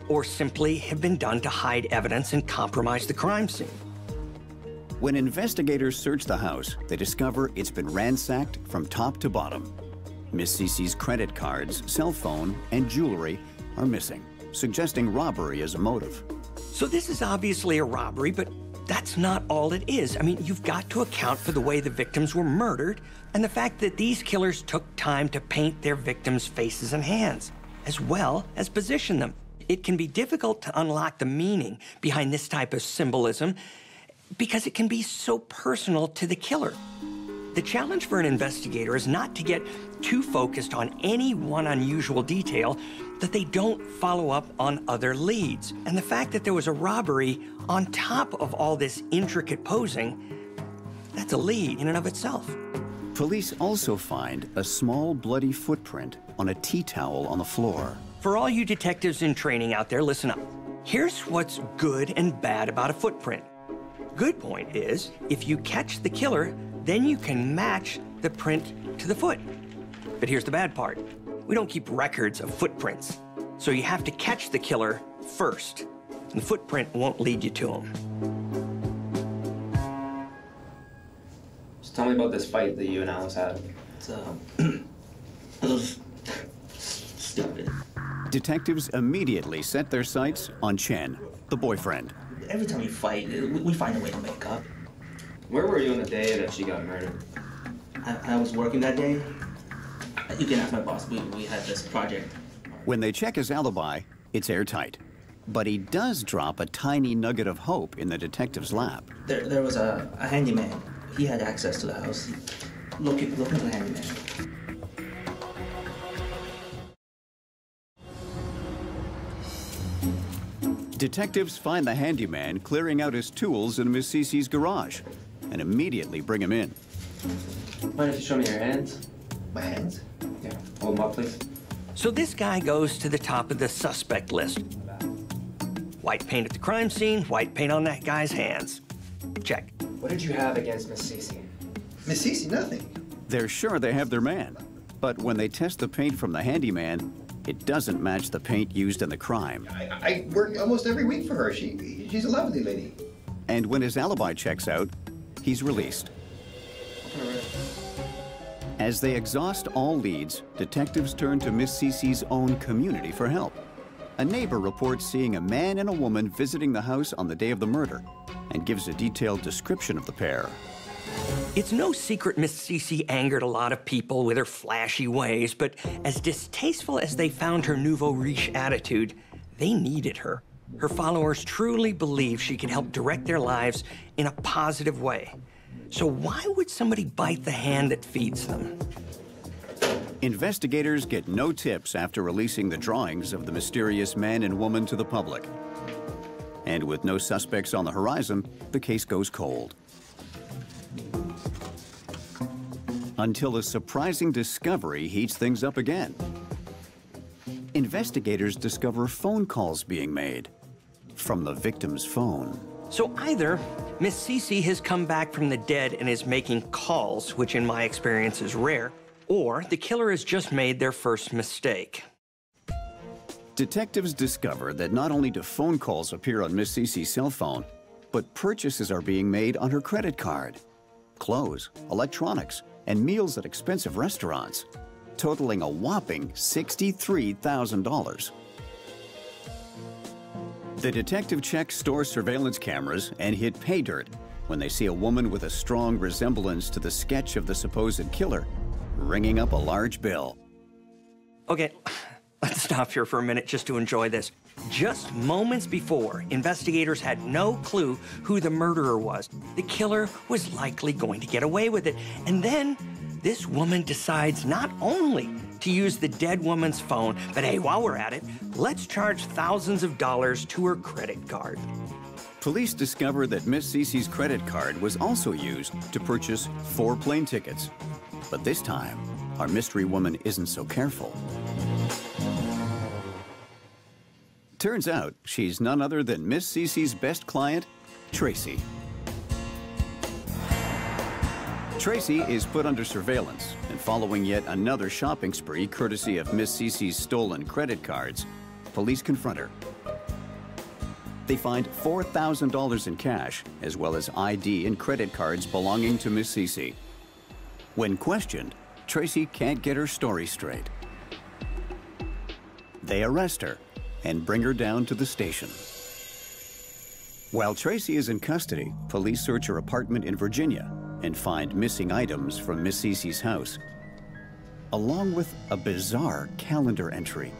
or simply have been done to hide evidence and compromise the crime scene. When investigators search the house, they discover it's been ransacked from top to bottom. Miss Cece's credit cards, cell phone, and jewelry are missing, suggesting robbery as a motive. So this is obviously a robbery, but that's not all it is. I mean, you've got to account for the way the victims were murdered and the fact that these killers took time to paint their victims' faces and hands, as well as position them. It can be difficult to unlock the meaning behind this type of symbolism because it can be so personal to the killer. The challenge for an investigator is not to get too focused on any one unusual detail that they don't follow up on other leads. And the fact that there was a robbery on top of all this intricate posing, that's a lead in and of itself. Police also find a small bloody footprint on a tea towel on the floor. For all you detectives in training out there, listen up. Here's what's good and bad about a footprint. Good point is, if you catch the killer, then you can match the print to the foot. But here's the bad part. We don't keep records of footprints. So you have to catch the killer first. And the footprint won't lead you to him. Just tell me about this fight that you and Alice had. It was stupid. Detectives immediately set their sights on Chen, the boyfriend. Every time we fight, we find a way to make up. Where were you on the day that she got murdered? I was working that day. You can ask my boss. We had this project. When they check his alibi, it's airtight. But he does drop a tiny nugget of hope in the detective's lap. There was a handyman. He had access to the house. Look into the handyman. Detectives find the handyman clearing out his tools in Miss Cece's garage and immediately bring him in. Why don't you show me your hands? My hands? Yeah, hold them up, please. So this guy goes to the top of the suspect list. White paint at the crime scene, white paint on that guy's hands. Check. What did you have against Miss Cece? Miss Cece, nothing. They're sure they have their man, but when they test the paint from the handyman, it doesn't match the paint used in the crime. I work almost every week for her. She's a lovely lady. And when his alibi checks out, he's released. As they exhaust all leads, detectives turn to Miss Cece's own community for help. A neighbor reports seeing a man and a woman visiting the house on the day of the murder and gives a detailed description of the pair. It's no secret Miss Cece angered a lot of people with her flashy ways, but as distasteful as they found her nouveau riche attitude, they needed her. Her followers truly believe she can help direct their lives in a positive way. So why would somebody bite the hand that feeds them? Investigators get no tips after releasing the drawings of the mysterious man and woman to the public. And with no suspects on the horizon, the case goes cold. Until a surprising discovery heats things up again. Investigators discover phone calls being made from the victim's phone. So either Miss Cece has come back from the dead and is making calls, which in my experience is rare, or the killer has just made their first mistake. Detectives discover that not only do phone calls appear on Miss Cece's cell phone, but purchases are being made on her credit card. Clothes, electronics, and meals at expensive restaurants, totaling a whopping $63,000. The detective checks store surveillance cameras and hit pay dirt when they see a woman with a strong resemblance to the sketch of the supposed killer ringing up a large bill. Okay, let's stop here for a minute just to enjoy this. Just moments before, investigators had no clue who the murderer was. The killer was likely going to get away with it. And then this woman decides not only to use the dead woman's phone, but hey, while we're at it, let's charge thousands of dollars to her credit card. Police discover that Miss Cece's credit card was also used to purchase 4 plane tickets. But this time, our mystery woman isn't so careful. Turns out she's none other than Miss Cece's best client, Tracy. Tracy is put under surveillance, and following yet another shopping spree courtesy of Miss Cece's stolen credit cards, police confront her. They find $4,000 in cash, as well as ID and credit cards belonging to Miss Cece. When questioned, Tracy can't get her story straight. They arrest her and bring her down to the station. While Tracy is in custody, police search her apartment in Virginia and find missing items from Miss Cece's house, along with a bizarre calendar entry.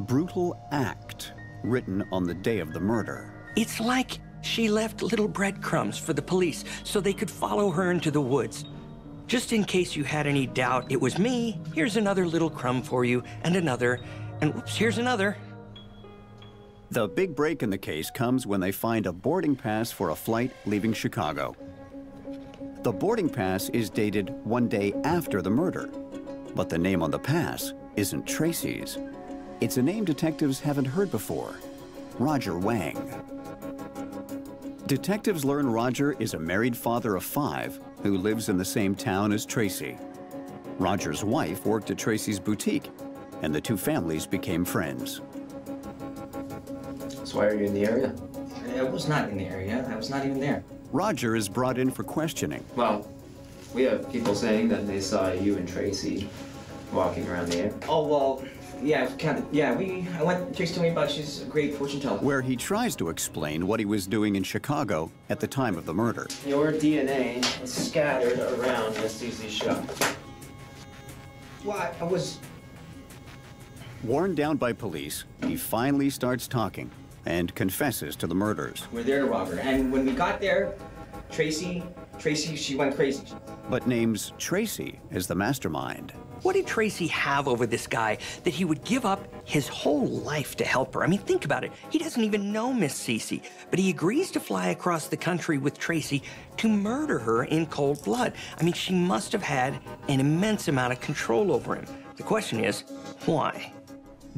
Brutal act, written on the day of the murder. It's like she left little breadcrumbs for the police so they could follow her into the woods. Just in case you had any doubt it was me, here's another little crumb for you, and another, and whoops, here's another. The big break in the case comes when they find a boarding pass for a flight leaving Chicago. The boarding pass is dated 1 day after the murder, but the name on the pass isn't Tracy's. It's a name detectives haven't heard before, Roger Wang. Detectives learn Roger is a married father of 5 who lives in the same town as Tracy. Roger's wife worked at Tracy's boutique, and the 2 families became friends. So why are you in the area? I was not in the area. I was not even there. Roger is brought in for questioning. Well, we have people saying that they saw you and Tracy walking around the area. Oh, well, yeah, I went, Tracy told me about she's a great fortune teller. Where he tries to explain what he was doing in Chicago at the time of the murder. Your DNA is scattered around Miss Cece's shop. Well, I was... Worn down by police, he finally starts talking and confesses to the murders. We're there to rob her, and when we got there, Tracy, she went crazy. But names Tracy as the mastermind. What did Tracy have over this guy that he would give up his whole life to help her? I mean, think about it. He doesn't even know Miss Cece, but he agrees to fly across the country with Tracy to murder her in cold blood. I mean, she must have had an immense amount of control over him. The question is, why?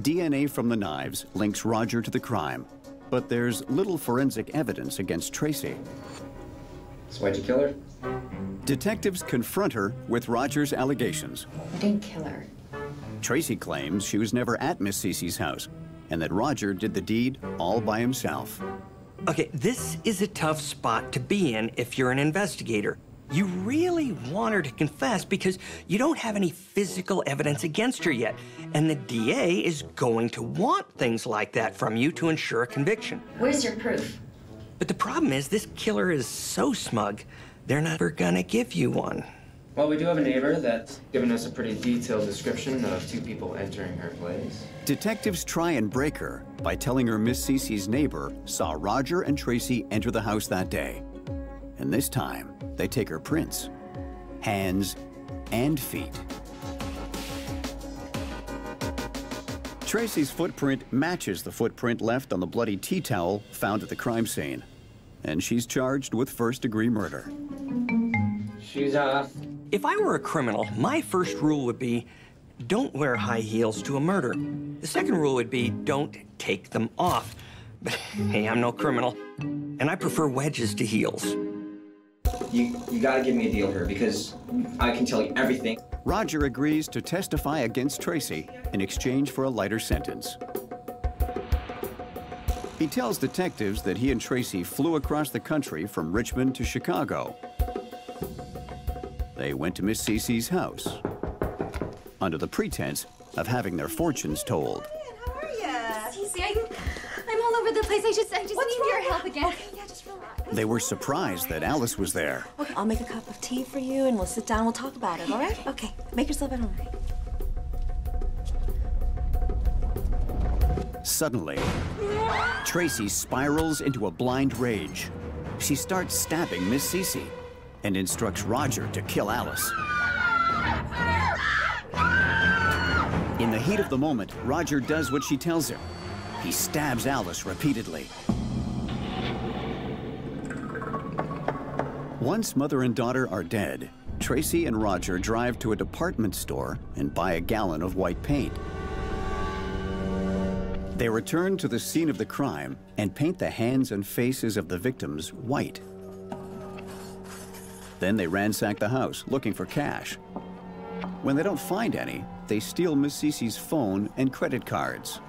DNA from the knives links Roger to the crime, but there's little forensic evidence against Tracy. So why'd you kill her? Detectives confront her with Roger's allegations. I didn't kill her. Tracy claims she was never at Miss Cece's house and that Roger did the deed all by himself. Okay, this is a tough spot to be in if you're an investigator. You really want her to confess because you don't have any physical evidence against her yet, and the DA is going to want things like that from you to ensure a conviction. Where's your proof? But the problem is this killer is so smug, they're never gonna give you one. Well, we do have a neighbor that's given us a pretty detailed description of two people entering her place. Detectives try and break her by telling her Miss Cece's neighbor saw Roger and Tracy enter the house that day. And this time, they take her prints, hands, and feet. Tracy's footprint matches the footprint left on the bloody tea towel found at the crime scene, and she's charged with first-degree murder. She's, If I were a criminal, my first rule would be, don't wear high heels to a murder. The second rule would be, don't take them off. But hey, I'm no criminal, and I prefer wedges to heels. You gotta give me a deal here because I can tell you everything. Roger agrees to testify against Tracy in exchange for a lighter sentence. He tells detectives that he and Tracy flew across the country from Richmond to Chicago. They went to Miss Cece's house under the pretense of having their fortunes told. How are ya? Cece, I'm all over the place. I just need your help again. Okay, yeah, just relax. They were surprised that Alice was there. Okay, I'll make a cup of tea for you and we'll sit down and we'll talk about it, all right? Okay, make yourself at home. Suddenly, Tracy spirals into a blind rage. She starts stabbing Miss Cece and instructs Roger to kill Alice. In the heat of the moment, Roger does what she tells him. He stabs Alice repeatedly. Once mother and daughter are dead, Tracy and Roger drive to a department store and buy a gallon of white paint. They return to the scene of the crime and paint the hands and faces of the victims white. Then they ransack the house looking for cash. When they don't find any, they steal Miss Cece's phone and credit cards.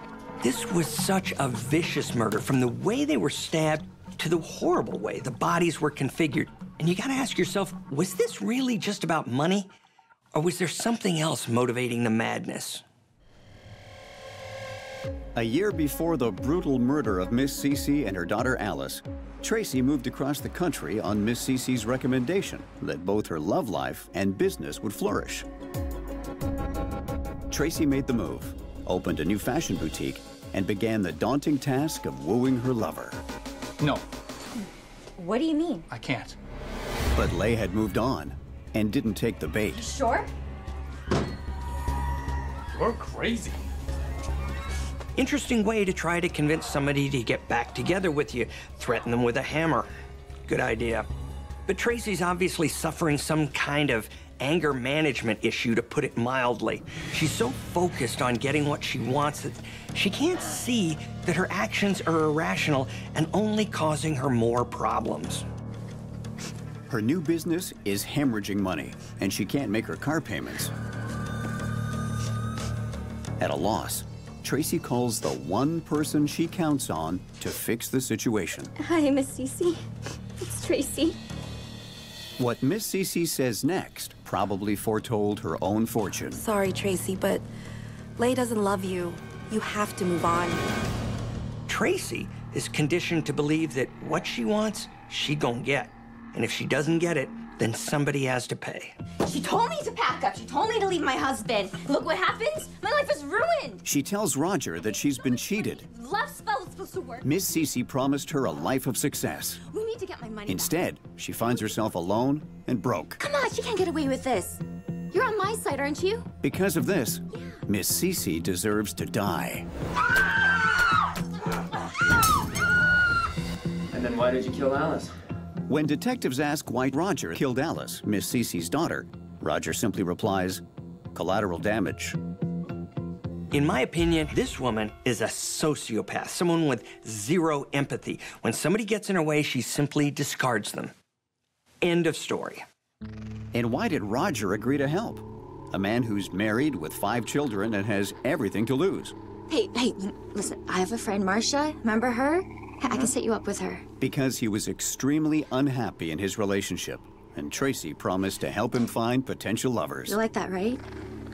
This was such a vicious murder, from the way they were stabbed to the horrible way the bodies were configured. And you gotta ask yourself, was this really just about money? Or was there something else motivating the madness? A year before the brutal murder of Miss Cece and her daughter Alice, Tracy moved across the country on Miss Cece's recommendation that both her love life and business would flourish. Tracy made the move, opened a new fashion boutique, and began the daunting task of wooing her lover. No. What do you mean? I can't. But Leigh had moved on and didn't take the bait. Sure? You're crazy. Interesting way to try to convince somebody to get back together with you. Threaten them with a hammer. Good idea. But Tracy's obviously suffering some kind of anger management issue, to put it mildly. She's so focused on getting what she wants that she can't see that her actions are irrational and only causing her more problems. Her new business is hemorrhaging money, and she can't make her car payments. At a loss, Tracy calls the one person she counts on to fix the situation. Hi, Miss Cece. It's Tracy. What Miss Cece says next probably foretold her own fortune. Sorry, Tracy, but Leigh doesn't love you. You have to move on. Tracy is conditioned to believe that what she wants, she gonna get. And if she doesn't get it, then somebody has to pay. She told me to pack up. She told me to leave my husband. Look what happens. My life is ruined. She tells Roger that she's been cheated. Love spell is supposed to work. Miss Cece promised her a life of success. We need to get my money Instead, she finds herself alone and broke. back. Come on, she can't get away with this. You're on my side, aren't you? Because of this, Miss Cece deserves to die. And then why did you kill Alice? When detectives ask why Roger killed Alice, Miss Cece's daughter, Roger simply replies, collateral damage. In my opinion, this woman is a sociopath, someone with zero empathy. When somebody gets in her way, she simply discards them. End of story. And why did Roger agree to help? A man who's married with 5 children and has everything to lose. Hey, listen, I have a friend, Marcia. Remember her? I can set you up with her. Because he was extremely unhappy in his relationship, and Tracy promised to help him find potential lovers. You like that, right?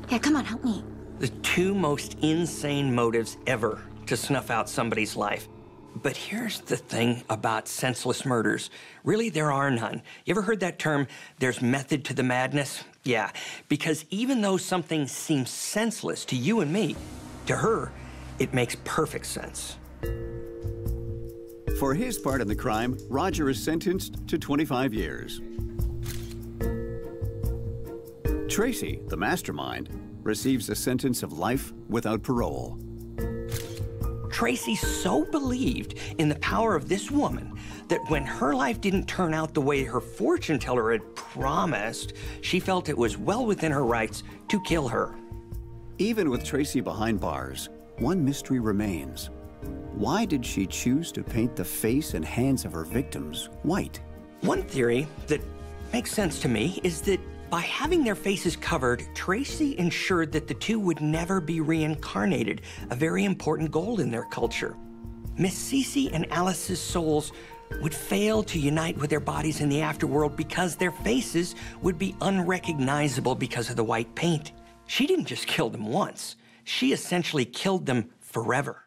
Yeah, come on, help me. The 2 most insane motives ever to snuff out somebody's life. But here's the thing about senseless murders. Really, there are none. You ever heard that term, there's method to the madness? Yeah, because even though something seems senseless to you and me, to her, it makes perfect sense. For his part in the crime, Roger is sentenced to 25 years. Tracy, the mastermind, receives a sentence of life without parole. Tracy so believed in the power of this woman that when her life didn't turn out the way her fortune teller had promised, she felt it was well within her rights to kill her. Even with Tracy behind bars, one mystery remains. Why did she choose to paint the face and hands of her victims white? One theory that makes sense to me is that by having their faces covered, Tracy ensured that the 2 would never be reincarnated, a very important goal in their culture. Miss Cece and Alice's souls would fail to unite with their bodies in the afterworld because their faces would be unrecognizable because of the white paint. She didn't just kill them once. She essentially killed them forever.